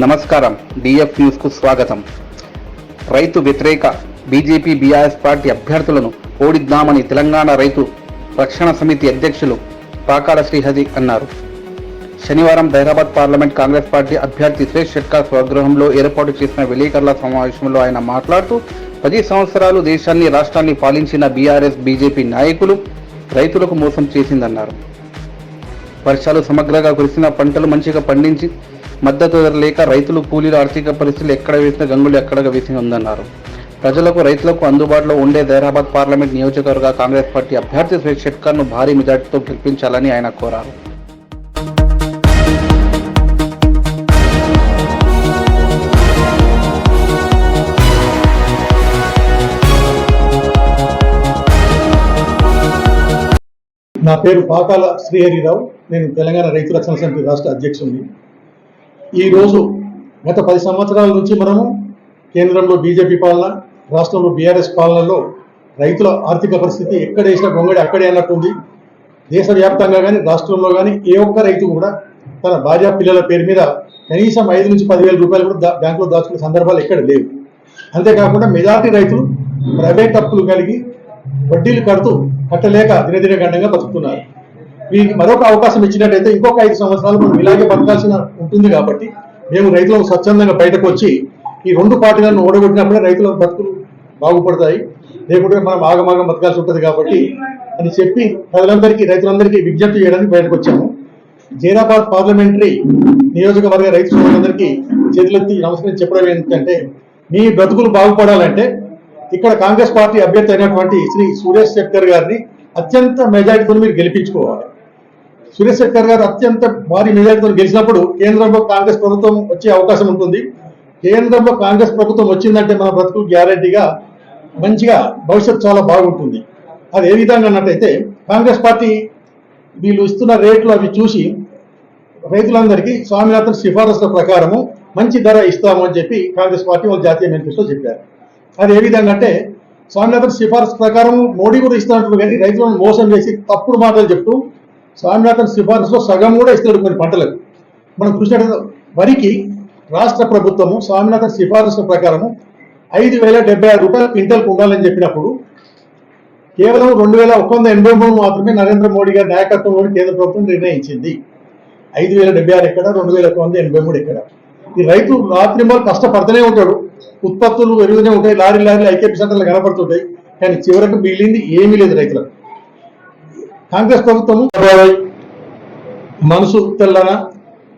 నమస్కారం. DF news కు స్వాగతం. రైతు వ్యతిరేక బీజేపీ బీఆర్ఎస్ పార్టీ అభ్యర్థులను ఓడిద్దామని తెలంగాణ రైతు రక్షణ సమితి అధ్యక్షులు పాకాల శ్రీహరి అన్నారు. శనివారం హైదరాబాద్ పార్లమెంట్ కాంగ్రెస్ పార్టీ అభ్యర్థి సురేష్ షెట్కార్ స్వగృహంలో ఏర్పాటు చేసిన విలేకరుల సమావేశంలో ఆయన మాట్లాడుతూ 10 సంవత్సరాలు దేశాన్ని రాష్ట్రాన్ని పాలించిన బీఆర్ఎస్ బీజేపీ నాయకులు రైతులకు మోసం చేసిందన్నారు. వర్షాలు సమగ్రంగా కురిసిన పంటలు మంచిగా పండించి మద్దతు ధర లేక రైతులు కూలీల ఆర్థిక పరిస్థితులు ఎక్కడ వేసిన గంగులు ఎక్కడ వేసి ఉందన్నారు. ప్రజలకు రైతులకు అందుబాటులో ఉండే హైదరాబాద్ పార్లమెంట్ నియోజకవర్గ కాంగ్రెస్ పార్టీ అభ్యర్థి సురేష్ షెట్కార్ను భారీ మెజార్టీతో గెలిపించాలని ఆయన కోరారు. నా పేరు పాకాల శ్రీహరిరావు. నేను తెలంగాణ రైతు రక్షణ సమితి రాష్ట్ర అధ్యక్షుడిని. ఈరోజు గత 10 సంవత్సరాల నుంచి మనము కేంద్రంలో బీజేపీ పాలన, రాష్ట్రంలో బీఆర్ఎస్ పాలనలో రైతుల ఆర్థిక పరిస్థితి ఎక్కడ వేసిన గొంగడి అక్కడే అన్నట్టుంది. దేశవ్యాప్తంగా కానీ రాష్ట్రంలో కానీ ఏ ఒక్క రైతు కూడా తన భార్య పిల్లల పేరు మీద కనీసం 5 నుంచి 10,000 రూపాయలు కూడా బ్యాంకులో దాచుకునే సందర్భాలు ఎక్కడ లేవు. అంతేకాకుండా మెజారిటీ రైతులు ప్రైవేట్ అప్పులు కలిగి వడ్డీలు కట్టలేక దినదిన గండంగా బతుకుతున్నారు. వీరికి మరొక అవకాశం ఇచ్చినట్టయితే ఇంకొక 5 సంవత్సరాలు మనం ఇలాగే బతకాల్సిన ఉంటుంది. కాబట్టి మేము రైతులకు స్వచ్ఛందంగా బయటకు వచ్చి ఈ 2 పార్టీలను ఓడగొట్టినప్పుడే రైతుల బతుకులు బాగుపడతాయి, లేకుంటే మనం ఆగమాగం బతకాల్సి ఉంటుంది. కాబట్టి అని చెప్పి రైతులందరికీ విజ్ఞప్తి చేయడానికి బయటకు వచ్చాము. హైదరాబాద్ పార్లమెంటరీ నియోజకవర్గ రైతు సోదరులందరికీ చేతులెత్తి నమస్కారం చెప్పడం ఏంటంటే, మీ బ్రతుకులు బాగుపడాలంటే ఇక్కడ కాంగ్రెస్ పార్టీ అభ్యర్థి అయినటువంటి శ్రీ సురేష్ షెట్కార్ గారిని అత్యంత మెజారిటీతో మీరు గెలిపించుకోవాలి. సురేష్ షెట్కార్ గారు అత్యంత భారీ మెజారిటీతో గెలిచినప్పుడు కేంద్రంలో కాంగ్రెస్ ప్రభుత్వం వచ్చే అవకాశం ఉంటుంది. కేంద్రంలో కాంగ్రెస్ ప్రభుత్వం వచ్చిందంటే మన బ్రతుకు గ్యారంటీగా మంచిగా భవిష్యత్తు చాలా బాగుంటుంది. అది ఏ విధంగా అన్నట్టయితే, కాంగ్రెస్ పార్టీ వీళ్ళు ఇస్తున్న రేట్లు అవి చూసి రైతులందరికీ స్వామినాథన్ సిఫారసుల ప్రకారము మంచి ధర ఇస్తాము అని చెప్పి కాంగ్రెస్ పార్టీ వాళ్ళు జాతీయ మేనిఫెస్టో చెప్పారు. అది ఏ విధంగా అంటే, స్వామినాథన్ సిఫారసు ప్రకారం మోడీ కూడా ఇస్తున్నట్టు కానీ రైతులను మోసం చేసి తప్పుడు మాటలు చెప్తూ స్వామినాథన్ సిఫారసులో సగం కూడా ఇస్తున్నాడు కొన్ని పంటలకు. మనం చూసినట్టు వరికి రాష్ట్ర ప్రభుత్వము స్వామినాథన్ సిఫారసు ప్రకారము 5,076 రూపాయలు క్వింటల్కు ఉండాలని చెప్పినప్పుడు కేవలం 2,183 మాత్రమే నరేంద్ర మోడీ గారి నాయకత్వంలోని కేంద్ర ప్రభుత్వం నిర్ణయించింది. 5,076 ఎక్కడ, 2,183 ఎక్కడ? ఈ రైతు రాత్రి మొదలు కష్టపడుతూనే ఉంటాడు, ఉత్పత్తులు పెరుగుతూనే ఉంటాయి, లారీలు ఐకేపీ సెంటర్లు కనపడుతుంటాయి, కానీ చివరకు మిగిలింది ఏమీ లేదు రైతులకు. కాంగ్రెస్ ప్రభుత్వము మనసు తెల్లన,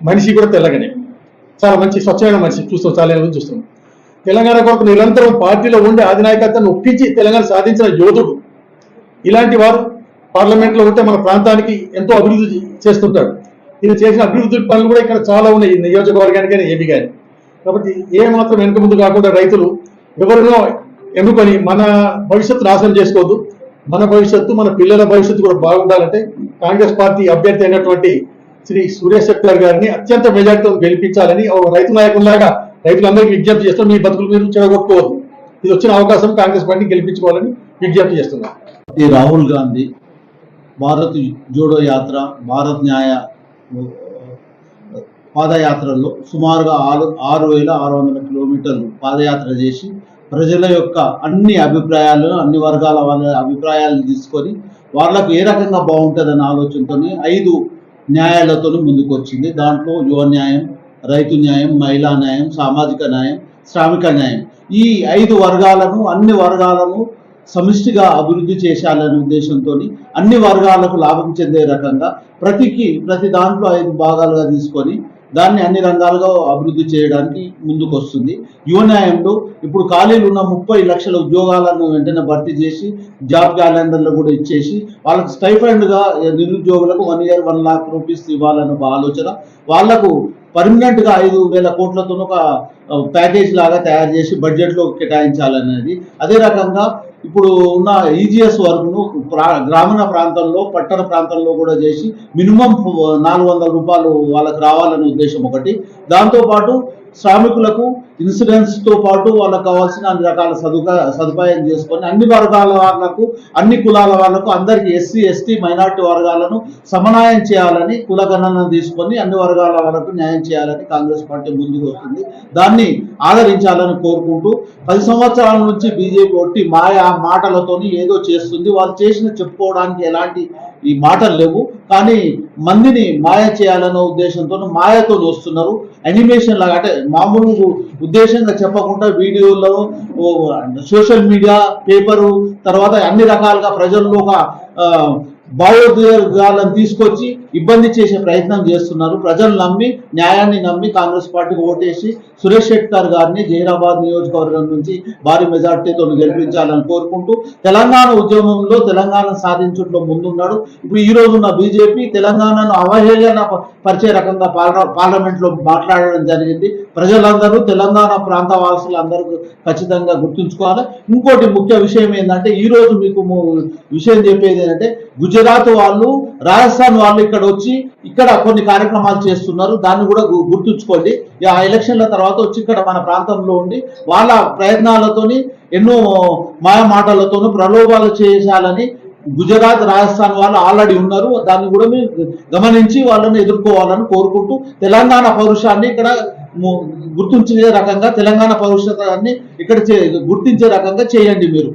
మనిషి కూడా తెల్లగానే, చాలా మంచి స్వచ్ఛమైన మనిషి చూస్తాం, చాలా ఏళ్ళ నుంచి చూస్తున్నాం. తెలంగాణ కొరకు నిరంతరం పార్టీలో ఉండే అధినాయకత్వాన్ని ఒప్పించి తెలంగాణ సాధించిన యోధుడు. ఇలాంటి వారు పార్లమెంట్లో ఉంటే మన ప్రాంతానికి ఎంతో అభివృద్ధి చేస్తుంటాడు. ఇది చేసిన అభివృద్ధి పనులు కూడా ఇక్కడ చాలా ఉన్నాయి, నియోజకవర్గానికి కానీ ఏమి కానీ. కాబట్టి ఏ మాత్రం వెనుక ముందు కాకుండా రైతులు ఎవరినో ఎన్నుకొని మన భవిష్యత్తు నాశనం చేసుకోవద్దు. మన భవిష్యత్తు, మన పిల్లల భవిష్యత్తు కూడా బాగుండాలంటే కాంగ్రెస్ పార్టీ అభ్యర్థి అయినటువంటి శ్రీ సురేష్ షెట్కార్ గారిని అత్యంత మెజార్టీతో గెలిపించాలని రైతు నాయకుల్లాగా రైతులందరికీ విజ్ఞప్తి చేస్తాం. మీ బతుకులు మీరు చెడగొట్టుకోవద్దు. ఇది వచ్చిన అవకాశం కాంగ్రెస్ పార్టీ గెలిపించుకోవాలని విజ్ఞప్తి చేస్తున్నాం. రాహుల్ గాంధీ భారత్ జోడో యాత్ర, భారత్ న్యాయ పాదయాత్రలో సుమారుగా 6,600 కిలోమీటర్లు పాదయాత్ర చేసి ప్రజల యొక్క అన్ని అభిప్రాయాలను, అన్ని వర్గాల వాళ్ళ అభిప్రాయాలను తీసుకొని వాళ్ళకు ఏ రకంగా బాగుంటుందనే ఆలోచనతో 5 న్యాయాలతో ముందుకు వచ్చింది. దాంట్లో యువ న్యాయం, రైతు న్యాయం, మహిళా న్యాయం, సామాజిక న్యాయం, శ్రామిక న్యాయం, ఈ 5 వర్గాలను, అన్ని వర్గాలను సమిష్టిగా అభివృద్ధి చేశాలనే ఉద్దేశంతో అన్ని వర్గాలకు లాభం చెందే రకంగా ప్రతి దాంట్లో 5 భాగాలుగా తీసుకొని దాన్ని అన్ని రంగాలుగా అభివృద్ధి చేయడానికి ముందుకు వస్తుంది. యువ న్యాయంలో ఇప్పుడు ఖాళీలు ఉన్న 30 లక్షల ఉద్యోగాలను వెంటనే భర్తీ చేసి జాబ్ క్యాలెండర్లు కూడా ఇచ్చేసి వాళ్ళకు స్టైఫండ్గా నిరుద్యోగులకు 1 year 1 lakh రూపీస్ ఇవ్వాలన్న ఆలోచన, వాళ్లకు పర్మనెంట్గా 5,000 కోట్లతో ఒక ప్యాకేజ్ లాగా తయారు చేసి బడ్జెట్లో కేటాయించాలనేది. అదే రకంగా ఇప్పుడు ఉన్న ఈజీఎస్ వర్క్ను గ్రామీణ ప్రాంతంలో, పట్టణ ప్రాంతంలో కూడా చేసి మినిమం 400 రూపాయలు వాళ్ళకి రావాలనే ఉద్దేశం ఒకటి. దాంతోపాటు శ్రామికులకు ఇన్సూరెన్స్ తో పాటు వాళ్ళకు కావాల్సిన అన్ని రకాల సదుపాయం చేసుకొని అన్ని వర్గాల వాళ్ళకు, అన్ని కులాల వాళ్ళకు, అందరికి ఎస్సీ ఎస్టీ మైనార్టీ వర్గాలను సమన్వయం చేయాలని, కులగణన తీసుకొని అన్ని వర్గాల వాళ్ళకు న్యాయం చేయాలని కాంగ్రెస్ పార్టీ ముందుకు వస్తుంది. దాన్ని ఆదరించాలని కోరుకుంటూ 10 సంవత్సరాల నుంచి బీజేపీ ఒట్టి మాయా మాటలతోని ఏదో చేస్తుంది. వాళ్ళు చేసిన చెప్పుకోవడానికి ఎలాంటి ఈ మాటలు లేవు, కానీ మందిని మాయ చేయాలన్న ఉద్దేశంతో మాయతో వస్తున్నారు. అనిమేషన్ లాగా, అంటే మామూలు ఉద్దేశంగా చెప్పకుండా వీడియోలలో, సోషల్ మీడియా, పేపరు, తర్వాత అన్ని రకాలుగా ప్రజల్లో ఒక భావోద్వేగాలను తీసుకొచ్చి ఇబ్బంది చేసే ప్రయత్నం చేస్తున్నారు. ప్రజలు నమ్మి, న్యాయాన్ని నమ్మి కాంగ్రెస్ పార్టీకి ఓటేసి సురేష్ శెట్కర్ గారిని జహీరాబాద్ నియోజకవర్గం నుంచి భారీ మెజార్టీతో గెలిపించాలని కోరుకుంటూ, తెలంగాణ ఉద్యమంలో తెలంగాణ సాధించడంలో ముందున్నాడు. ఇప్పుడు ఈ రోజు ఉన్న బీజేపీ తెలంగాణను అవహేళన పరిచే రకంగా పార్లమెంట్ లో మాట్లాడడం జరిగింది. ప్రజలందరూ, తెలంగాణ ప్రాంత వాసులందరూ ఖచ్చితంగా గుర్తుంచుకోవాలి. ఇంకోటి ముఖ్య విషయం ఏంటంటే, ఈ రోజు మీకు విషయం చెప్పేది ఏంటంటే, గుజరాత్ వాళ్ళు, రాజస్థాన్ వాళ్ళు ఇక్కడ వచ్చి ఇక్కడ కొన్ని కార్యక్రమాలు చేస్తున్నారు. దాన్ని కూడా గుర్తుంచుకోండి. ఆ ఎలక్షన్ల తర్వాత వచ్చి ఇక్కడ మన ప్రాంతంలో ఉండి వాళ్ళ ప్రయత్నాలతోని, ఎన్నో మాయ మాటలతోనూ ప్రలోభాలు చేయాలని గుజరాత్, రాజస్థాన్ వాళ్ళు ఆల్రెడీ ఉన్నారు. దాన్ని కూడా మీరు గమనించి వాళ్ళని ఎదుర్కోవాలని కోరుకుంటూ, తెలంగాణ పౌరుషాన్ని ఇక్కడ గుర్తించే రకంగా, తెలంగాణ పౌరుషాన్ని ఇక్కడ గుర్తించే రకంగా చేయండి మీరు.